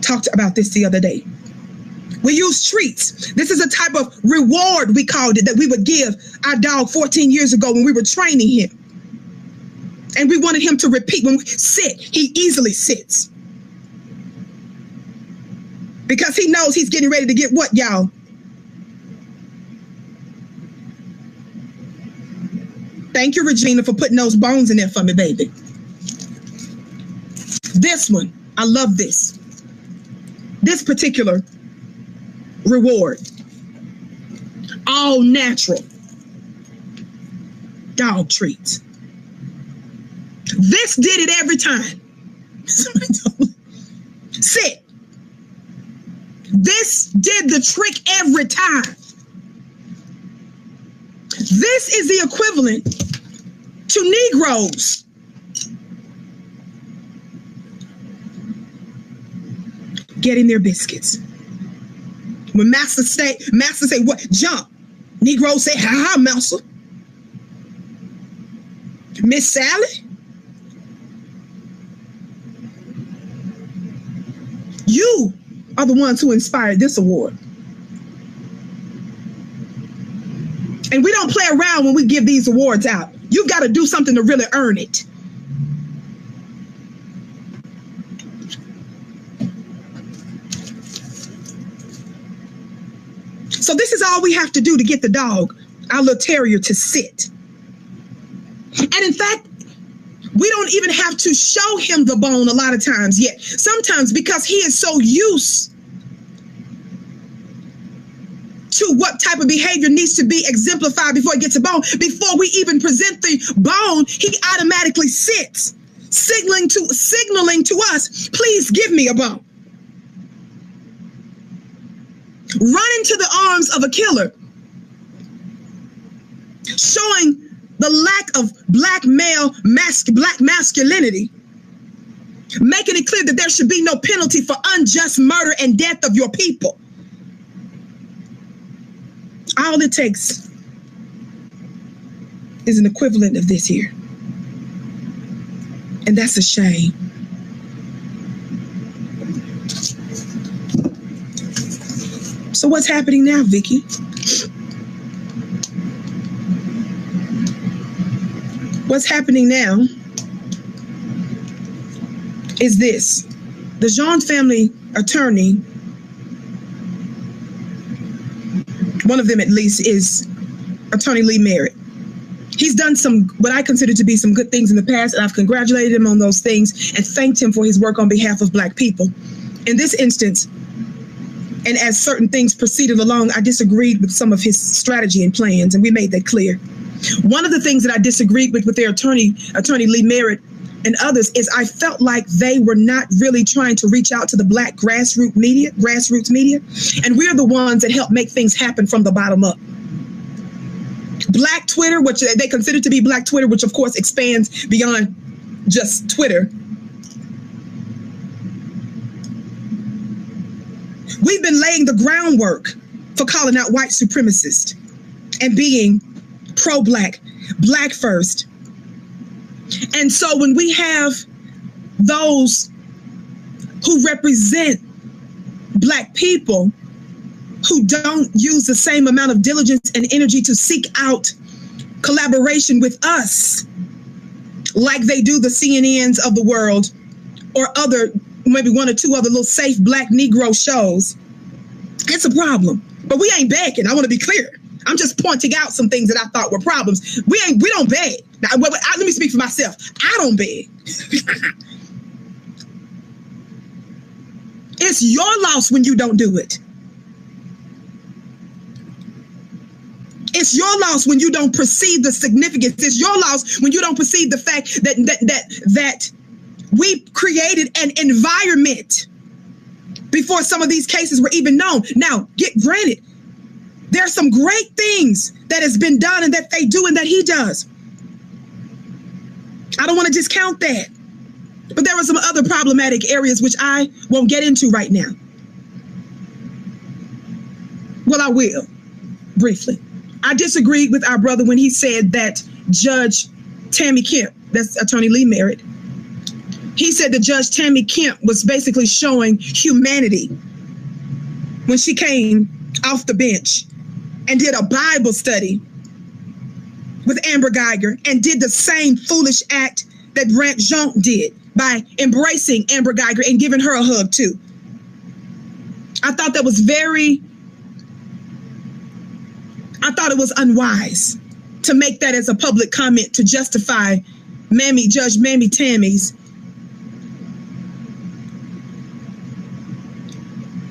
talked about this the other day. We use treats. This is a type of reward, we called it, that we would give our dog 14 years ago when we were training him. And we wanted him to repeat. When we sit, he easily sits. Because he knows he's getting ready to get what, y'all? Thank you, Regina, for putting those bones in there for me, baby. This one, I love this. This particular reward. All natural dog treats. This did it every time. Sit. This did the trick every time. This is the equivalent to Negroes getting their biscuits. When master say, what? Jump. Negroes say, ha, master. Miss Sally? You are the ones who inspired this award. And we don't play around when we give these awards out. You've got to do something to really earn it. So this is all we have to do to get the dog, our little terrier, to sit. And in fact, we don't even have to show him the bone a lot of times yet. Sometimes because he is so used to what type of behavior needs to be exemplified before he gets a bone. Before we even present the bone, he automatically sits, signaling to us, please give me a bone. Run into the arms of a killer, showing the lack of black masculinity, making it clear that there should be no penalty for unjust murder and death of your people. All it takes is an equivalent of this here. And that's a shame. So what's happening now, Vicki? What's happening now is this. The Jean family attorney, one of them at least, is Attorney Lee Merritt. He's done what I consider to be some good things in the past, and I've congratulated him on those things and thanked him for his work on behalf of Black people. In this instance, and as certain things proceeded along, I disagreed with some of his strategy and plans, and we made that clear. One of the things that I disagreed with their attorney Lee Merritt and others, is I felt like they were not really trying to reach out to the Black grassroots media, and we're the ones that help make things happen from the bottom up. Black Twitter, which they consider to be Black Twitter, which of course expands beyond just Twitter. We've been laying the groundwork for calling out white supremacists and being pro-Black, Black first. And so when we have those who represent Black people who don't use the same amount of diligence and energy to seek out collaboration with us, like they do the CNNs of the world or other, maybe one or two other little safe Black Negro shows, it's a problem. But we ain't begging. I want to be clear. I'm just pointing out some things that I thought were problems. We don't beg. Now, let me speak for myself. I don't beg. It's your loss when you don't do it. It's your loss when you don't perceive the significance. It's your loss when you don't perceive the fact that we created an environment before some of these cases were even known. Now, granted, there are some great things that has been done and that they do and that he does. I don't want to discount that. But there are some other problematic areas which I won't get into right now. Well, I will, briefly. I disagreed with our brother when he said that Judge Tammy Kemp, that's Attorney Lee Merritt, He said that Judge Tammy Kemp was basically showing humanity when she came off the bench and did a Bible study with Amber Geiger and did the same foolish act that Botham Jean did by embracing Amber Geiger and giving her a hug too. I thought it was unwise to make that as a public comment to justify Judge Mammy Tammy's